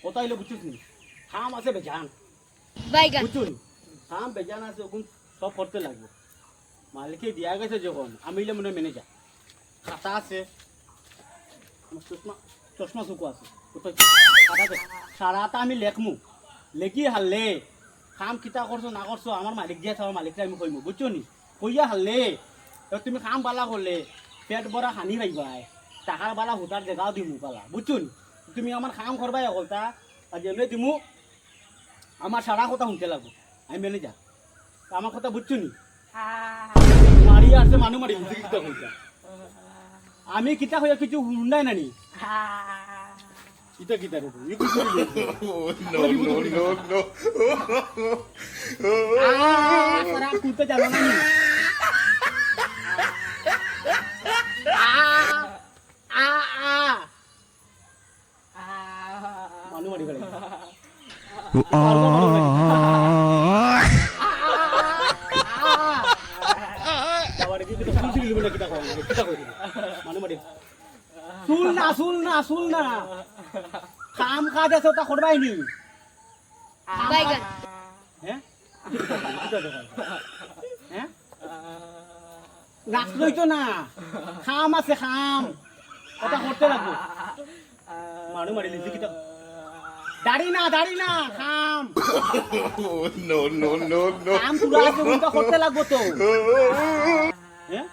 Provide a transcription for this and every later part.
কথা হইলে বুঝছিস নি খাম আছে বেজান বাইগান বুঝছুন খাম বেজান আছে ওগুন সব করতে লাগবে মালিকে দিয়া গেছে যখন আমি হইলে মনে ম্যানেজার খাতা আছে আমার চশমা চশমা চুকো আছে কোথায় খাতা সারাটা আমি লেখমু লেখি হারলে খাম কিতা করছো না করছো আমার মালিক দিয়ে আমার মালিকটা আমি কইমু বুঝছো নি কইয়া হারলে তুমি খাম বালা করলে পেট ভরা হানি পাইবাই টাকার বালা হুতার জেগাও দিমু পালা বুঝছো নি তুমি আমার খাম করবাই অকলতা আর যেমনি দিমু আমার সারা কথা শুনতে লাগবো আমি মেনে যা আমার কথা বুঝছো নি মারি আছে মানুষ মারি কিতা কইতা আমি কিতা হইয়া কিছু শুনাই নানি কিতা কিতা রে ই কিছু No, no, no, no. সারা কুতে জানো না নি মানুষ মারি ফেলে শুন না কাম কাজ আছে ওটা করবাই নি বাইগান হ্যাঁ হ্যাঁ নাচ লইতো না খাম আছে খাম ওটা করতে লাগবো মানুষ মারি লিখি কিতা দাড়ি না খাম No, no, no, no. কাম তুলা আছে ওটা করতে লাগবো তো হ্যাঁ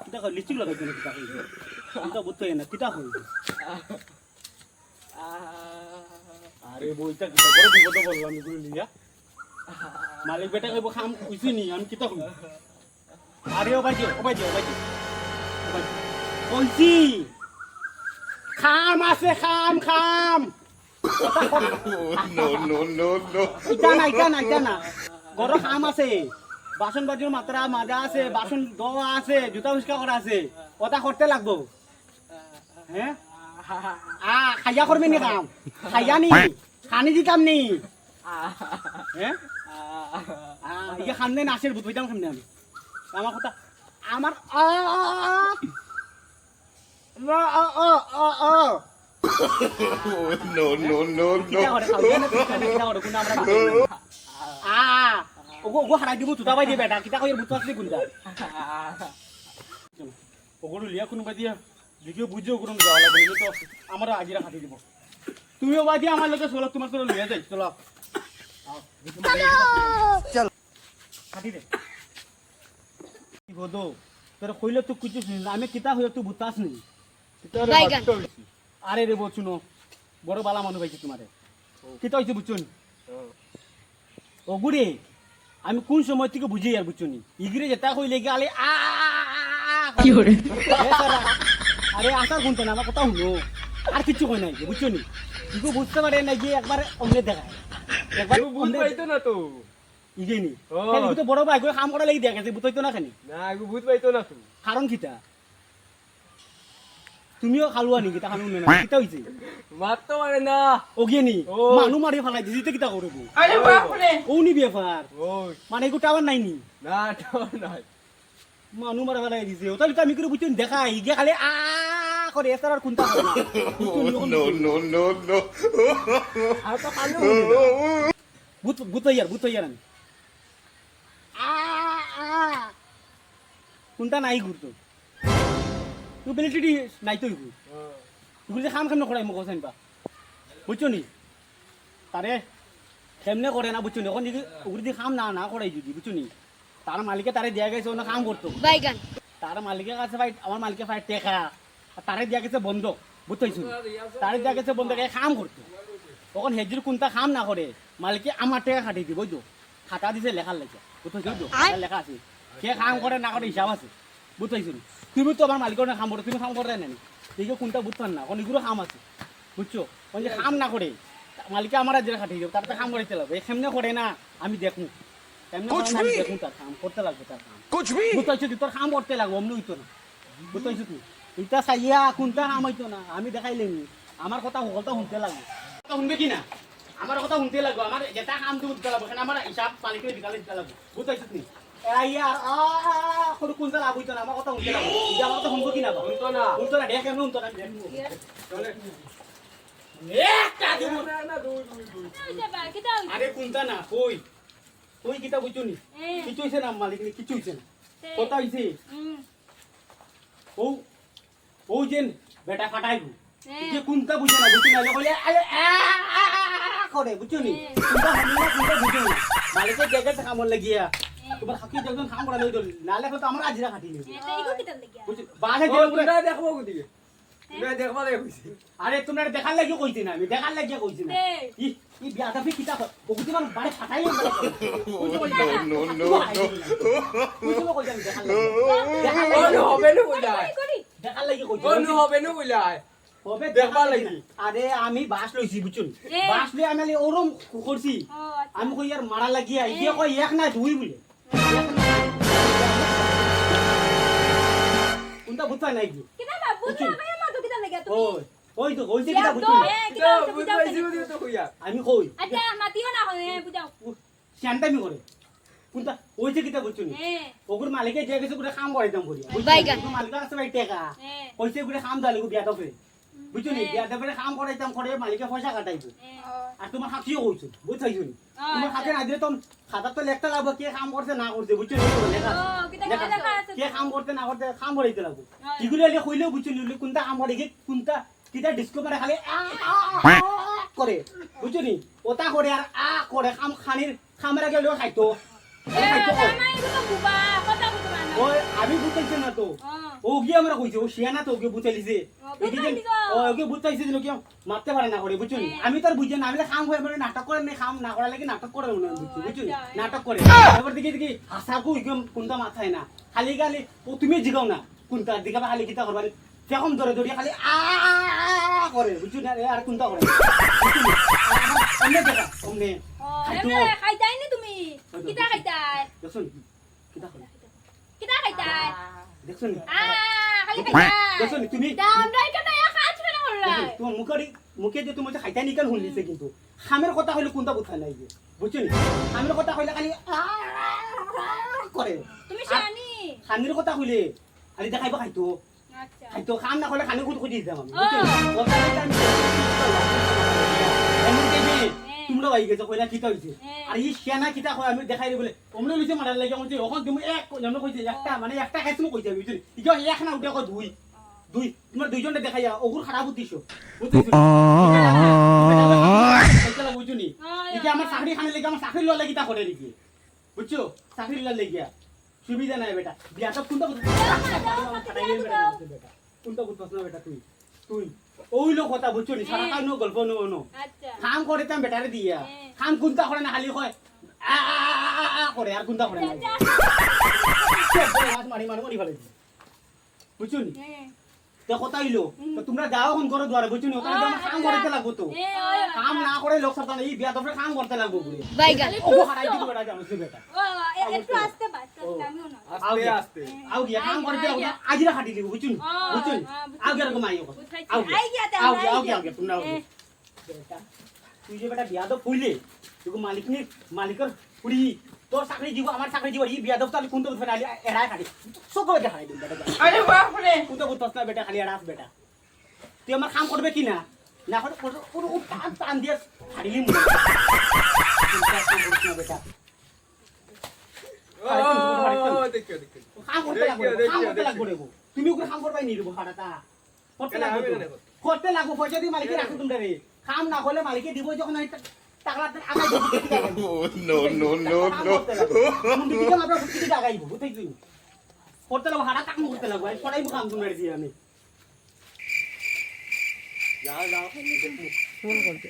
কিতা কই লিস্টিক লাগাইছো না কিতা কই কিতা বুঝতে না কিতা কই আরে বইটা কিতা বড় বিপদ বললাম এগুলো নিয়া মালিক বেটা কইবো খাম কইছি নি আমি কিতা কই আরে ও ভাই কইছি খাম আছে খাম No, no, no, no. ইটা না গরো খাম আছে বাসন বাজির মাত্রা মাজা আছে বাসন ধোয়া আছে জুতা পরিষ্কার করা আছে ওটা করতে লাগবো হ্যাঁ খাইয়া করবি নি কাম খাইয়া নি খানি দিতাম নি হ্যাঁ ইয়ে খামনে নাচের ভূত হইতাম খামনে আমি আমার কথা আমার No, no, no, no. ওগো হারাই দিব তুতা বাই দিয়ে বেটা কিতা কইর ভূত আসলি গুন্ডা ওগুলো লিয়া কোনোবা দিয়া ভিডিও বুঝিও করুন যাওয়া লাগবে তো আমরা আজিরা খাটি দিব তুমিও বাদি আমার লগে চলো তোমার চলো লিয়া যাই চলো চল খাটি দে কি বদো তোর কইলে তো কিছু শুনি আমি কিতা হইয়া তুই ভূত আসনি বাইগান আরে রে বচুনো বড় বালা মানুষ হইছে তোমারে কিতা হইছে বুঝছুন ওগুরে আমি কোন সময় থেকে বুঝি আর বুঝছুনি ইগরে যেটা কইলে গেলে কি হরে আরে আসার কোনটা না আমার কথা শুনো আর কিছু কই নাই বুঝছুনি ইগো বুঝতে পারে না যে একবার অমলে দেখায় একবার বুঝ পাইতো না তো ইগেনি তাহলে তো বড় ভাই কই কাম করা লাগি দেখাছে বুঝাইতো না খানি না আমি বুঝ পাইতো না তো কারণ কিটা তুমিও খালুয়া নি কিতা খালু না কিতা হইছে মারতো মারে না ওগেনি ও। মানু মারি ফেলাই দিছি তে কিতা করব আরে বাপরে ওনি ব্যাপার ওই মানে এগো টাওয়ার নাই নি না তো নাই মানু মারা ফেলাই দিছে ওতালি তো আমি করে বুঝুন দেখা ইগে খালি করে এসার আর কোনটা করে না No, no, no, no. আর তো খালু ভূত ইয়ার আমি কোনটা নাই ঘুরতো তুই বেলিটি নাই তো ঘুর তুই যে খাম নকরাই মোক কোসাইন পা বুঝছো নি তারে কেমনে করে না বুঝছো নি এখন যদি ওগুলি দিয়ে খাম না করাই যদি বুঝছো নি তার মালিকে তারে দেয়া গেছে ওনা কাম করতো বাইগান তার মালিকের কাছে ভাই আমার মালিকের ভাই টেকা আর তারে দেয়া গেছে বন্ধক বুঝতেছি তারে দেয়া গেছে বন্ধক কাম করতো তখন হেজির কোনটা কাম না করে মালিকে আমার টেকা খাটি দিব বুঝছো খাতা দিছে লেখার লেখা বুঝতেছি লেখা আছে কে কাম করে না করে হিসাব আছে বুঝতেছি তুমি তো আমার মালিকের না কাম করো তুমি কাম করে না ঠিক কোনটা বুঝতেন না কারণ এগুলো কাম আছে বুঝছো ওই যে কাম না করে মালিকে আমার যেটা খাটি দিব তার তো কাম করতে লাগবে কেমনে করে না আমি দেখুন কেমনে আমি দেখুন তার কাম করতে লাগবে তার কাম বুঝতেছি তোর কাম করতে লাগবে অমনি হইতো না বুঝতেছি তুই এটা চাইয়া কোনটা কাম হইতো না আমি দেখাইলেন আমার কথা সকলটা শুনতে লাগবে শুনবে কি না আমার কথা শুনতে লাগবে আমার যেটা কাম তুমি দিতে লাগবে আমার হিসাব মালিকের দিতে লাগবে বুঝতেছি তুই ইয়ার সৰু কোনটা লাভ হইতো না আমার কথা শুনতে লাগবে আমার কথা শুনবো কি না শুনতো না দেখে শুনতো না একটা দিব আরে কোনটা না কই কই কিতা বুঝছো নি কিছু হইছে না মালিক নি কিছু হইছে না কথা হইছে ও ও যেন বেটা ফাটাইবো যে কোনটা বুঝো না বুঝছো না কইলে আরে করে বুঝছো নি কোনটা হানি না কোনটা বুঝছো না মালিকের জায়গাতে কামর লাগিয়া তোমার হাকি যখন কাম করা লই দল নালে তো আমরা আজিরা কাটি নিব বুঝছো বাসে যে তোমরা দেখবো কোদিকে তোমরা দেখবা লাগে কইছি আরে তোমরা দেখার লাগি কইছি না আমি দেখার লাগি কইছি না ই বিয়াদা ফি কিতা ওগুতি মানে বাড়ি ফাটাই No, no, no, no. বুঝছো কই জানি দেখার লাগি অনু হবে না কইলাই দেখার লাগি কইছি অনু হবে না কইলাই হবে দেখবার দেখার লাগি লাগি। আরে আমি বাস লইছি বুঝছো বাস লই আমি ওরম করছি আমি কই ইয়ার মারা লাগিয়া ইয়ে কই এক না দুই বলে কোনটা বুঝতা নাই কি ওই ওই তো কইছে কিটা বুঝছো বুঝাইছি তো কইয়া আমি কই শান্তামি করে কোনটা ওইছে কিটা বুঝছো নি ওগুর মালিকে যে গেছে গুড়া কাম করাইতাম করি বাইগান। ওগুর মালিকের কাছে ভাই টাকা কইছে গুড়া কাম দালি গো বিয়া দফে বুঝছো নি বিয়া দফে কাম করাইতাম করে মালিকে পয়সা কাটাইবো আর তোমার হাকিও কইছো বুঝছাইছো নি তোমার হাতে না দিলে তো খাতা তো লেখতে লাগবে কে কাম করছে না করছে বুঝছো নি লেখা কে কাম করতে না করতে কাম করাইতে লাগবে এগুলো এলে কইলেও বুঝছো নি কোনটা কাম করে কোনটা কিটা ডিস্কো মারে খালি করে বুঝছো নি ওটা করে আর করে কাম খানির খামেরা গেলেও খাইতো ওই আমি বুঝাইছে না তো ও গিয়ে আমরা কইছে ও শিয়ানা তো ওকে বুঝাইছে এদিকে ওকে বুঝাইছে যে কি মারতে পারে না করে বুঝছো নি আমি তো আর বুঝি না আমি কাম হয়ে মানে নাটক করে না কাম না করা লাগে নাটক করে মনে বুঝছো বুঝছো নি নাটক করে এবার দেখি দেখি হাসাকু একদম কোনটা মাথায় না খালি খালি ও তুমি জিগাও না কোনটা দিকে খালি কিতা করবা যখন ধরে ধরে খালি করে বুঝছো না আর কোনটা করে অন্য দেখা অন্য দেখছো নি কিতা করে দেখছো নি দেখছো নি তুমি তোমার মুখে যে তুমি খাইতা নিকাল শুনলিছে কিন্তু খামের কথা হইলে কোনটা কথা নাই যে বুঝছো নি খামের কথা হইলে খালি করে খানির কথা হইলে খালি দেখাইব খাইতো খাইতো খাম না হলে খানি খুঁত খুঁজি দিতাম আমি বুঝছো নি তোমরা ভাই গেছো কইলা কিতা হইছে আর এই শিয়ানা কিতা কই আমি দেখাই বলে তোমরা লইছে মারার লাগি আমি ওখান তুমি এক জন্য কইছে একটা মানে একটা খাইছো কইছে বুঝছো নি ইগো এক না উঠে কই দুই দুই তোমরা দুইজনে দেখাইয়া ওগুর খারাপ বুঝছো বুঝছো বুঝছো নি ইকে আমার চাকরি খানে লাগি আমার চাকরি লওয়া লাগি তা করে নাকি বুঝছো চাকরি লওয়া লাগি সুবিধা নাই বেটা বিয়া তো কোনটা কোনটা বুঝছস না বেটা তুই তুই ওই লোক কথা বুঝছো নি সারা কাজ নো গল্প নো নো কাম করে তাম বেটারে দিয়া কাম কোনটা করে না খালি কয় করে আর কোনটা করে না মারি মারি মারি ফেলে বুঝছো নি তো কথা হইলো তো তোমরা যাও এখন করো দুয়ারে বুঝছো নি ওখানে আমার কাম করতে লাগবো তো কাম না করে লোক সাথে এই বিয়া দফরে কাম করতে লাগবো বলে বাইগান। ও হারাই দিবো বেটা জানো বেটা আস্তে আস্তে আও গিয়া কাম করতে আজিরা খাটি দিব বুঝছো নি বুঝছো নি আও গিয়া রকম আইও আও গিয়া তোমরা বেটা তুই যে বেটা বিয়া দফ কইলে তুই মালিকের পুরি তোর চাকরি দিব আমার চাকরি দিব এই বিয়া দফ তাহলে কোনটা ফেরা এড়াই খাটি সকলে দেখাই দিন বেটা আরে বাপ রে কোনটা বুঝছস না বেটা খালি এড়াস বেটা তুই আমার কাম করবে কি না না করে পুরো টান টান দিয়ে ছাড়িলি মুখ বেটা ও দেখো দেখো কাম করতে লাগবো রে তুমি ওকে কাম করবাই নি রে ভাড়াটা করতে লাগবো পয়সা দিয়ে মালিকে রাখো তোমরা রে কাম না হলে মালিকে দিব যখন টাকা আগাই No, no, no, no. আগাইব বুঝতে তুই করতে লাগবো হাড়া কাম করতে লাগবো সরাইবো কাম তোমরা দিয়ে আমি যাও যাও ফোন করতে